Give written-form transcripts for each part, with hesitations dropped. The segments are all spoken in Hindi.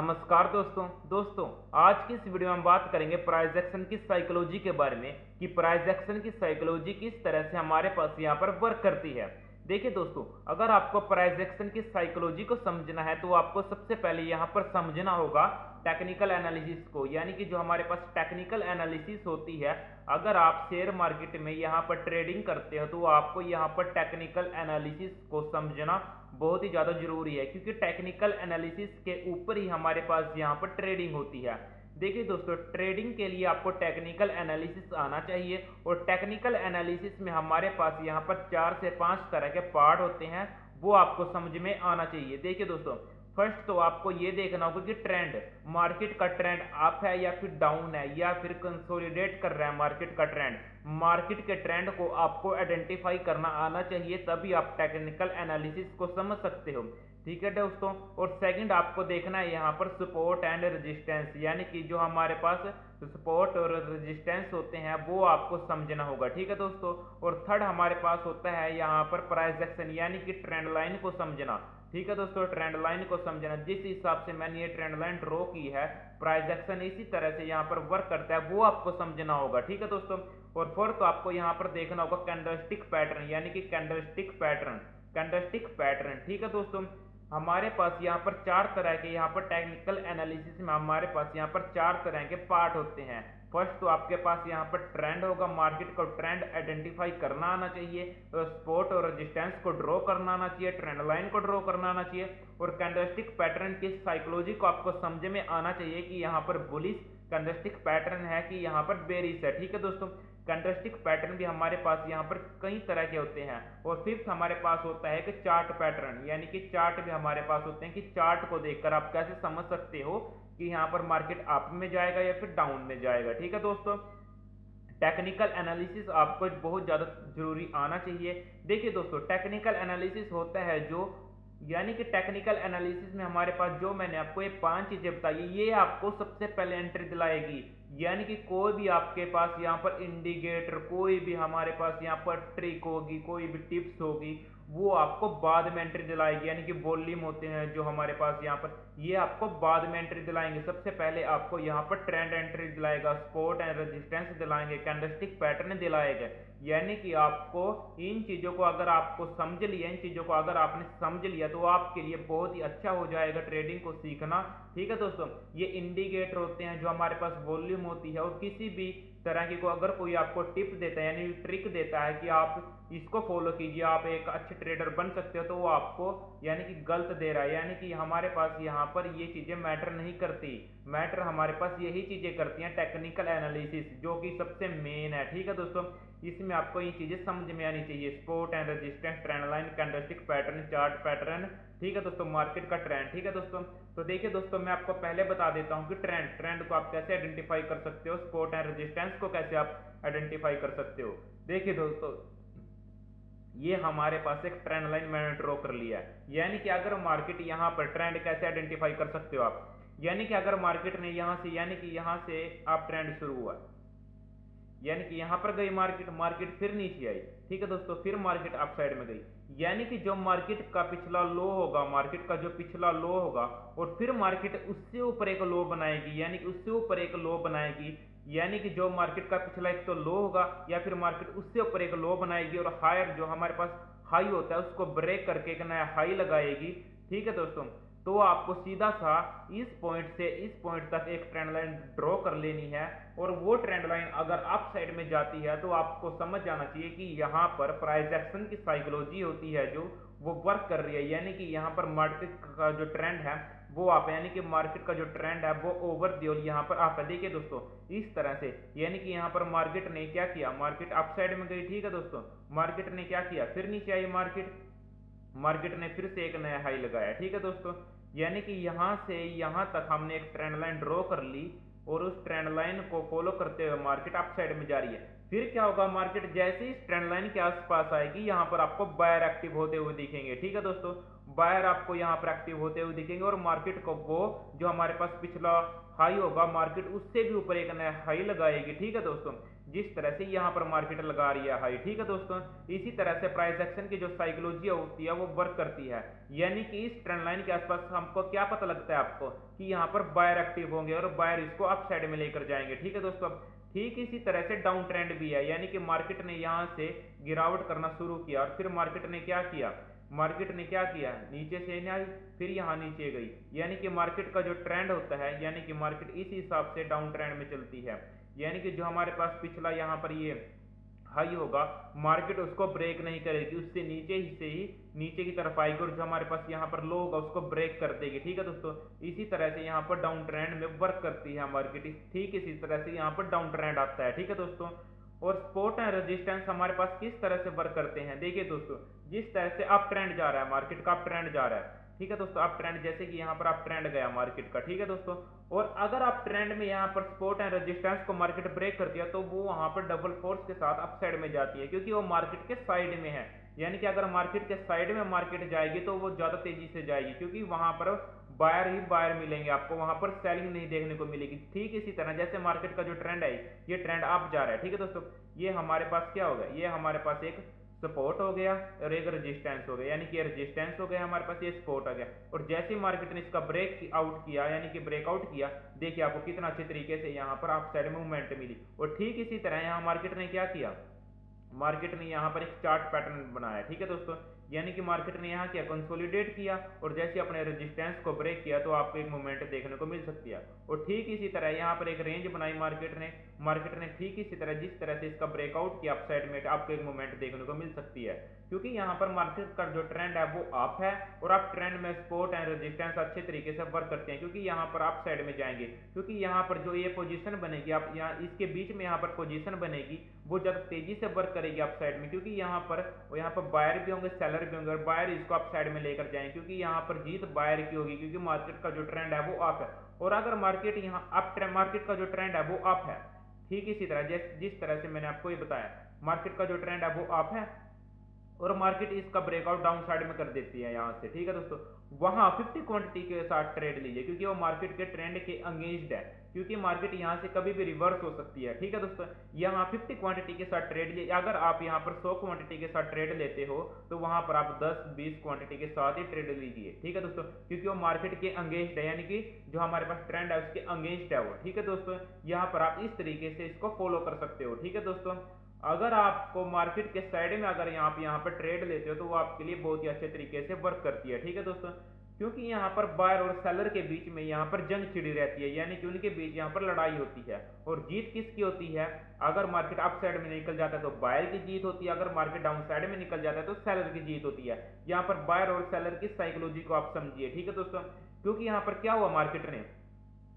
नमस्कार दोस्तों आज की इस वीडियो में हम बात करेंगे प्राइस एक्शन की साइकोलॉजी के बारे में कि प्राइस एक्शन की साइकोलॉजी किस तरह से हमारे पास यहाँ पर वर्क करती है। देखिए दोस्तों, अगर आपको प्राइस एक्शन की साइकोलॉजी को समझना है तो आपको सबसे पहले यहाँ पर समझना होगा टेक्निकल एनालिसिस को, यानी कि जो हमारे पास टेक्निकल एनालिसिस होती है। अगर आप शेयर मार्केट में यहाँ पर ट्रेडिंग करते हो तो आपको यहाँ पर टेक्निकल एनालिसिस को समझना बहुत ही ज़्यादा जरूरी है, क्योंकि टेक्निकल एनालिसिस के ऊपर ही हमारे पास यहाँ पर ट्रेडिंग होती है। देखिए दोस्तों, ट्रेडिंग के लिए आपको टेक्निकल एनालिसिस आना चाहिए और टेक्निकल एनालिसिस में हमारे पास यहाँ पर 4 से 5 तरह के पार्ट होते हैं, वो आपको समझ में आना चाहिए। देखिए दोस्तों, फर्स्ट तो आपको ये देखना होगा कि ट्रेंड, मार्केट का ट्रेंड अप है या फिर डाउन है या फिर कंसोलिडेट कर रहा है मार्केट का ट्रेंड। मार्केट के ट्रेंड को आपको आइडेंटिफाई करना आना चाहिए, तभी आप टेक्निकल एनालिसिस को समझ सकते हो। ठीक है दोस्तों, और सेकंड आपको देखना है यहाँ पर सपोर्ट एंड रेजिस्टेंस, यानी कि जो हमारे पास सपोर्ट और रेजिस्टेंस होते हैं वो आपको समझना होगा। ठीक है दोस्तों, और थर्ड हमारे पास होता है यहाँ पर प्राइस एक्शन, यानी कि ट्रेंड लाइन को समझना। ठीक है दोस्तों, ट्रेंड लाइन को समझना, जिस हिसाब से मैंने ये ट्रेंड लाइन ड्रॉ की है, प्राइस एक्शन इसी तरह से यहाँ पर वर्क करता है, वो आपको समझना होगा। ठीक है दोस्तों, और फोर्थ आपको यहाँ पर देखना होगा कैंडलस्टिक पैटर्न, यानी कि कैंडलस्टिक पैटर्न। ठीक है दोस्तों, हमारे पास यहाँ पर 4 तरह के, यहाँ पर टेक्निकल एनालिसिस में हमारे पास यहाँ पर 4 तरह के पार्ट होते हैं। फर्स्ट तो आपके पास यहाँ पर ट्रेंड होगा, मार्केट को ट्रेंड आइडेंटिफाई करना आना चाहिए, तो सपोर्ट और रेजिस्टेंस को ड्रॉ करना आना चाहिए, ट्रेंड लाइन को ड्रॉ करना आना चाहिए, और कैंडलस्टिक पैटर्न की साइकोलॉजी को आपको समझ में आना चाहिए कि यहाँ पर बुलिश कैंडलस्टिक पैटर्न है कि यहाँ पर बेरिश है। ठीक है दोस्तों, कैंडलस्टिक पैटर्न भी हमारे पास यहाँ पर कई तरह के होते हैं। और फिफ्थ हमारे पास होता है कि चार्ट पैटर्न, यानी कि चार्ट भी हमारे पास होते हैं कि चार्ट को देखकर आप कैसे समझ सकते हो कि यहाँ पर मार्केट अप में जाएगा या फिर डाउन में जाएगा। ठीक है दोस्तों, टेक्निकल एनालिसिस आपको बहुत ज़्यादा जरूरी आना चाहिए। देखिए दोस्तों, टेक्निकल एनालिसिस होता है जो, यानी कि टेक्निकल एनालिसिस में हमारे पास जो मैंने आपको ये 5 चीजें बताई, ये आपको सबसे पहले एंट्री दिलाएगी। यानी कि कोई भी आपके पास यहाँ पर इंडिकेटर, कोई भी हमारे पास यहाँ पर ट्रिक होगी, कोई भी टिप्स होगी, वो आपको बाद में एंट्री दिलाएगी। यानी कि वॉल्यूम होते हैं जो हमारे पास यहाँ पर, ये आपको बाद में एंट्री दिलाएंगे। सबसे पहले आपको यहाँ पर ट्रेंड एंट्री दिलाएगा, सपोर्ट एंड रेजिस्टेंस दिलाएंगे, कैंडलस्टिक पैटर्न दिलाएगा। यानी कि आपको इन चीजों को अगर आपको समझ लिया, इन चीजों को अगर आपने समझ लिया तो आपके लिए बहुत ही अच्छा हो जाएगा ट्रेडिंग को सीखना। ठीक है दोस्तों, ये इंडिकेटर होते हैं जो हमारे पास वॉल्यूम होती है, और किसी भी तरह की को अगर कोई आपको टिप देता है, यानी ट्रिक देता है कि आप इसको फॉलो कीजिए, आप एक अच्छे ट्रेडर बन सकते हो, तो वो आपको यानी कि गलत दे रहा है। यानी कि हमारे पास यहाँ पर ये चीजें मैटर नहीं करती, मैटर हमारे पास यही चीजें करती हैं, टेक्निकल एनालिसिस, जो कि सबसे मेन है। ठीक है दोस्तों, इसमें आपको ये चीजें समझ में आनी चाहिए, support and resistance, trend line, candlestick pattern, chart pattern. ठीक है दोस्तों, मार्केट का ट्रेंड। ठीक है दोस्तों, तो देखिए दोस्तों, मैं आपको पहले बता देता हूं कि ट्रेंड को आप कैसे आइडेंटिफाई कर सकते हो, सपोर्ट एंड रेजिस्टेंस को कैसे आप आइडेंटिफाई कर सकते हो। देखिए दोस्तों, ये हमारे पास एक ट्रेंड लाइन मैंने ड्रॉ कर लिया है। यानी कि अगर मार्केट यहाँ पर ट्रेंड कैसे आइडेंटिफाई कर सकते हो आप, यानी कि अगर मार्केट ने यहाँ से, यानी कि यहाँ से आप ट्रेंड शुरू हुआ, यानी कि यहां पर गई मार्केट फिर नीचे आई। ठीक है दोस्तों, फिर मार्केट अप साइड में गई, यानी कि जो मार्केट का पिछला लो होगा, मार्केट का जो पिछला लो होगा, और फिर मार्केट उससे ऊपर एक लो बनाएगी, यानी कि उससे ऊपर एक लो बनाएगी। यानी कि जो मार्केट का पिछला एक तो लो होगा, या फिर मार्केट उससे ऊपर एक लो बनाएगी, और हायर जो हमारे पास हाई होता है उसको ब्रेक करके एक नया हाई लगाएगी। ठीक है दोस्तों, तो आपको सीधा सा इस पॉइंट से इस पॉइंट तक एक ट्रेंड लाइन ड्रॉ कर लेनी है, और वो ट्रेंड लाइन अगर अप साइड में जाती है तो आपको समझ जाना चाहिए कि यहाँ पर प्राइस एक्शन की साइकोलॉजी होती है जो वो वर्क कर रही है। यानी कि यहाँ पर मार्केट का जो ट्रेंड है वो आप, यानी कि मार्केट का जो ट्रेंड है वो ओवर दी और यहाँ पर आप है। देखिए दोस्तों, इस तरह से, यानी कि यहाँ पर मार्केट ने क्या किया, मार्केट अप साइड में गई। ठीक है दोस्तों, मार्केट ने क्या किया, फिर नीचे आई मार्केट ने फिर से एक नया हाई लगाया। ठीक है दोस्तों, यानी कि यहां से यहां तक हमने एक ट्रेंड लाइन ड्रॉ कर ली, और उस ट्रेंड लाइन को फॉलो करते हुए मार्केट अप साइड में जा रही है। फिर क्या होगा, मार्केट जैसे ही इस ट्रेंड लाइन के आसपास आएगी, यहां पर आपको बायर एक्टिव होते हुए दिखेंगे। ठीक है दोस्तों, बायर आपको यहां पर एक्टिव होते हुए दिखेंगे, और मार्केट को वो जो हमारे पास पिछला हाई होगा, मार्केट उससे भी ऊपर एक नया हाई लगाएगी। ठीक है दोस्तों, जिस तरह से यहाँ पर मार्केट लगा रही है हाई, ठीक है दोस्तों। इसी तरह से प्राइस एक्शन की जो साइकोलॉजी होती है वो वर्क करती है, यानी कि इस ट्रेंड लाइन के आसपास हमको क्या पता लगता है आपको कि यहाँ पर बायर एक्टिव होंगे और बायर इसको अप साइड में लेकर जाएंगे, ठीक है दोस्तों। ठीक इसी तरह से डाउन ट्रेंड भी है, यानी कि मार्केट ने यहाँ से गिरावट करना शुरू किया और फिर मार्केट ने क्या किया, मार्केट ने क्या किया, नीचे से नहीं आई, फिर यहाँ नीचे गई, यानी कि मार्केट का जो ट्रेंड होता है, यानी कि मार्केट इस हिसाब से डाउन ट्रेंड में चलती है। यानी कि जो हमारे पास पिछला यहाँ पर ये हाई होगा, मार्केट उसको ब्रेक नहीं करेगी, उससे नीचे ही से ही नीचे की तरफ आएगी और जो हमारे पास यहाँ पर लो होगा उसको ब्रेक कर देगी, ठीक है दोस्तों। इसी तरह से यहाँ पर डाउन ट्रेंड में वर्क करती है मार्केट, ठीक इसी तरह से यहाँ पर डाउन ट्रेंड आता है, ठीक है दोस्तों। और सपोर्ट एंड रेजिस्टेंस हमारे पास किस तरह से वर्क करते हैं, देखिए दोस्तों, जिस तरह से अप ट्रेंड जा रहा है, मार्केट का अप ट्रेंड जा रहा है, ठीक है दोस्तों, अप ट्रेंड, जैसे कि यहाँ पर अप ट्रेंड गया मार्केट का, ठीक है दोस्तों। और अगर आप ट्रेंड में यहाँ पर सपोर्ट एंड रेजिस्टेंस को मार्केट ब्रेक करती है तो वो वहां पर डबल फोर्स के साथ अप साइड में जाती है, क्योंकि वो मार्केट के साइड में है। यानी कि अगर मार्केट के साइड में मार्केट जाएगी तो वो ज्यादा तेजी से जाएगी, क्योंकि वहां पर बायर ही बायर मिलेंगे आपको, वहां पर सेलिंग नहीं देखने को मिलेगी। ठीक इसी तरह जैसे मार्केट का जो ट्रेंड है, ये ट्रेंड अप जा रहा है, ठीक है दोस्तों। ये हमारे पास क्या होगा, ये हमारे पास एक सपोर्ट हो गया और एक रेजिस्टेंस हो गया, यानी कि ये रेजिस्टेंस हो गया हमारे पास, ये सपोर्ट आ गया। और जैसे ही मार्केट ने इसका ब्रेक आउट किया, यानी कि ब्रेकआउट किया, देखिए आपको कितना अच्छे तरीके से यहाँ पर अप साइड मूवमेंट मिली। और ठीक इसी तरह यहाँ मार्केट ने क्या किया, मार्केट ने यहाँ पर एक चार्ट पैटर्न बनाया, ठीक है दोस्तों। यानी कि मार्केट ने यहाँ क्या कंसोलिडेट किया और जैसे अपने रेजिस्टेंस को ब्रेक किया तो आपको एक मूवमेंट देखने को मिल सकती है। और ठीक इसी तरह यहाँ पर एक रेंज बनाई मार्केट ने ठीक इसी तरह जिस तरह से इसका ब्रेकआउट किया अप साइड में, आपको एक मूवमेंट देखने को मिल सकती है, क्योंकि यहाँ पर मार्केट का जो ट्रेंड है वो अप है और अप ट्रेंड में सपोर्ट एंड रेजिस्टेंस अच्छे तरीके से वर्क करते हैं, क्योंकि यहाँ पर अप साइड में जाएंगे, क्योंकि यहाँ पर जो ये पोजीशन बनेगी, आप यहाँ इसके बीच में यहाँ पर पोजीशन बनेगी, वो ज्यादा तेजी से वर्क करेगी अप साइड में, क्योंकि यहाँ पर बायर भी होंगे, सेलर भी होंगे और बायर इसको अप साइड में लेकर जाएंगे, क्योंकि यहाँ पर जीत बायर की होगी, क्योंकि मार्केट का जो ट्रेंड है वो अप है। और अगर मार्केट यहाँ मार्केट का जो ट्रेंड है वो अप है, ठीक इसी तरह जिस तरह से मैंने आपको ये बताया, मार्केट का जो ट्रेंड है वो अप है और मार्केट इसका ब्रेकआउट डाउन साइड में कर देती है यहाँ से, ठीक है दोस्तों। वहां 50 क्वांटिटी के साथ ट्रेड लीजिए, क्योंकि वो मार्केट के ट्रेंड के अगेंस्ट है, क्योंकि मार्केट यहाँ से कभी भी रिवर्स हो सकती है, ठीक है दोस्तों। यहाँ 50 क्वांटिटी के साथ ट्रेड लीजिए, अगर आप यहाँ पर 100 क्वांटिटी के साथ ट्रेड लेते हो तो वहां पर आप 10-20 क्वांटिटी के साथ ही ट्रेड लीजिए, ठीक है दोस्तों, क्योंकि वो मार्केट के अगेंस्ट है, यानी कि जो हमारे पास ट्रेंड है उसके अगेंस्ट है वो, ठीक है दोस्तों। यहाँ पर आप इस तरीके से इसको फॉलो कर सकते हो, ठीक है दोस्तों। अगर आपको मार्केट के साइड में अगर यहाँ पर ट्रेड लेते हो तो वो आपके लिए बहुत ही अच्छे तरीके से वर्क करती है, ठीक है दोस्तों, क्योंकि यहाँ पर बायर और सेलर के बीच में यहाँ पर जंग छिड़ी रहती है, यानी कि उनके बीच यहाँ पर लड़ाई होती है। और जीत किसकी होती है, अगर मार्केट अप साइड में निकल जाता है तो बायर की जीत होती है, अगर मार्केट डाउन साइड में निकल जाता है तो सेलर की जीत होती है। यहाँ पर बायर और सेलर की साइकोलॉजी को आप समझिए, ठीक है दोस्तों, क्योंकि यहाँ पर क्या हुआ, मार्केट ने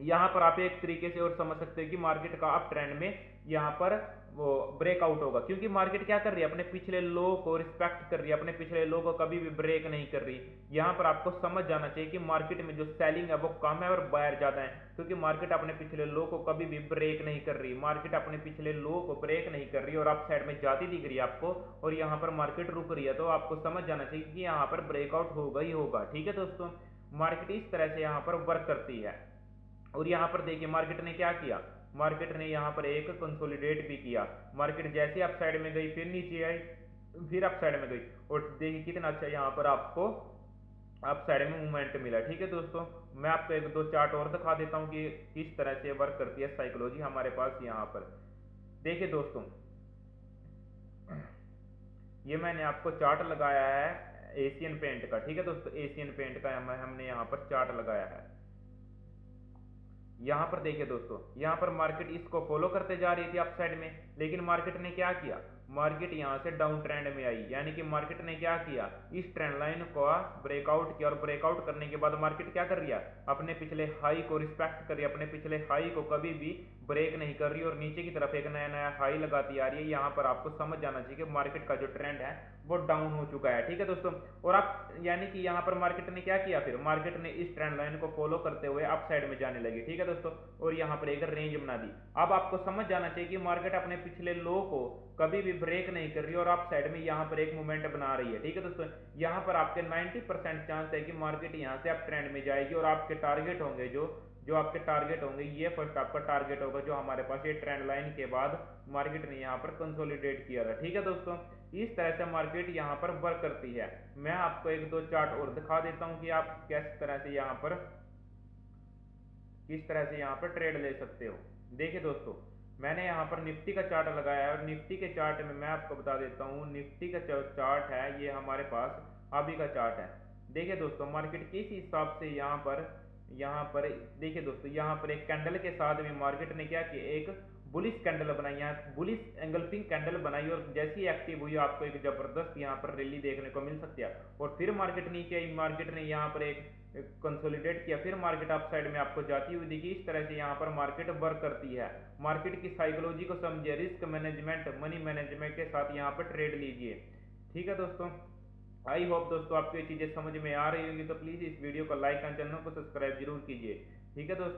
यहाँ पर आप एक तरीके से और समझ सकते हैं कि मार्केट का अप ट्रेंड में यहाँ पर वो ब्रेकआउट होगा, क्योंकि मार्केट क्या कर रही है, अपने पिछले लो को रिस्पेक्ट कर रही है, अपने पिछले लो को कभी भी ब्रेक नहीं कर रही। यहाँ पर आपको समझ जाना चाहिए कि मार्केट में जो सेलिंग है वो कम है और बायर ज्यादा है, क्योंकि मार्केट अपने पिछले लो को कभी भी ब्रेक नहीं कर रही, मार्केट अपने पिछले लो को ब्रेक नहीं कर रही और अप साइड में जाती दिख रही है आपको, और यहाँ पर मार्केट रुक रही है, तो आपको समझ जाना चाहिए कि यहाँ पर ब्रेकआउट होगा ही होगा, ठीक है दोस्तों। मार्केट इस तरह से यहाँ पर वर्क करती है। और यहाँ पर देखिए मार्केट ने क्या किया, मार्केट ने यहाँ पर एक कंसोलिडेट भी किया, मार्केट जैसे अप साइड में गई फिर नीचे आई फिर अप साइड में गई, और देखिए कितना अच्छा यहाँ पर आपको अप साइड में मूवमेंट मिला, ठीक है दोस्तों। मैं आपको एक दो चार्ट और दिखा देता हूँ कि किस तरह से वर्क करती है साइकोलॉजी हमारे पास। यहाँ पर देखिए दोस्तों, ये मैंने आपको चार्ट लगाया है एशियन पेंट का, ठीक है दोस्तों, एशियन पेंट का हमने यहाँ पर चार्ट लगाया है। यहाँ पर देखिए दोस्तों, यहाँ पर मार्केट इसको फॉलो करते जा रही थी अप साइड में, लेकिन मार्केट ने क्या किया, मार्केट यहाँ से डाउन ट्रेंड में आई, यानी कि मार्केट ने क्या किया, इस ट्रेंड लाइन को ब्रेकआउट किया और ब्रेकआउट करने के बाद मार्केट क्या कर रही है, अपने पिछले हाई को रिस्पेक्ट कर रही है, अपने पिछले हाई को कभी भी ब्रेक नहीं कर रही और नीचे की तरफ एक नया नया हाई लगाती आ रही है। यहाँ पर आपको समझ जाना चाहिए कि मार्केट का जो ट्रेंड है वो डाउन हो चुका है, ठीक है दोस्तों। और आप यानी कि यहाँ पर मार्केट ने क्या किया, फिर मार्केट ने इस ट्रेंड लाइन को फॉलो करते हुए अप साइड में जाने लगी, ठीक है दोस्तों, और यहाँ पर एक रेंज बना दी। अब आपको समझ जाना चाहिए कि मार्केट अपने पिछले लो को कभी भी ब्रेक नहीं कर रही और अप साइड में यहाँ पर एक मूवमेंट बना रही है, ठीक है दोस्तों। यहाँ पर आपके 90% चांस है कि मार्केट यहाँ से अप ट्रेंड में जाएगी और आपके टारगेट होंगे जो जो आपके टारगेट होंगे, ये फर्स्ट आपका टारगेट होगा जो हमारे पास ये ट्रेंड लाइन के बाद मार्केट ने यहाँ पर कंसोलिडेट किया था। ठीक है दोस्तों, इस तरह से मार्केट यहाँ पर वर्क करती है। मैं आपको एक दो चार्ट और दिखा देता हूँ कि आप किस तरह से यहाँ पर ट्रेड ले सकते हो। देखिए दोस्तों, मैंने यहाँ पर निफ्टी का चार्ट लगाया है और निफ्टी के चार्ट में मैं आपको बता देता हूँ, निफ्टी का जो चार्ट है ये हमारे पास अभी का चार्ट है। देखिए दोस्तों, मार्केट किस हिसाब से यहाँ पर देखिए दोस्तों, यहाँ पर एक कैंडल के साथ में मार्केट ने क्या किया, एक बुलिश कैंडल बनाई, यहाँ बुलिश एंगल्फिंग कैंडल बनाई और जैसी ही एक्टिव हुई आपको एक जबरदस्त यहाँ पर रैली देखने को मिल सकती है। और फिर मार्केट नीचे, मार्केट ने यहाँ पर एक कंसोलिडेट किया, फिर मार्केट अप साइड में आपको जाती हुई दिखी। इस तरह से यहाँ पर मार्केट वर्क करती है। मार्केट की साइकोलॉजी को समझिए, रिस्क मैनेजमेंट, मनी मैनेजमेंट के साथ यहाँ पर ट्रेड लीजिए। ठीक है दोस्तों, आई होप दोस्तों आपको ये चीजें समझ में आ रही होंगी। तो प्लीज इस वीडियो को लाइक और चैनल को सब्सक्राइब जरूर कीजिए। ठीक है दोस्तों।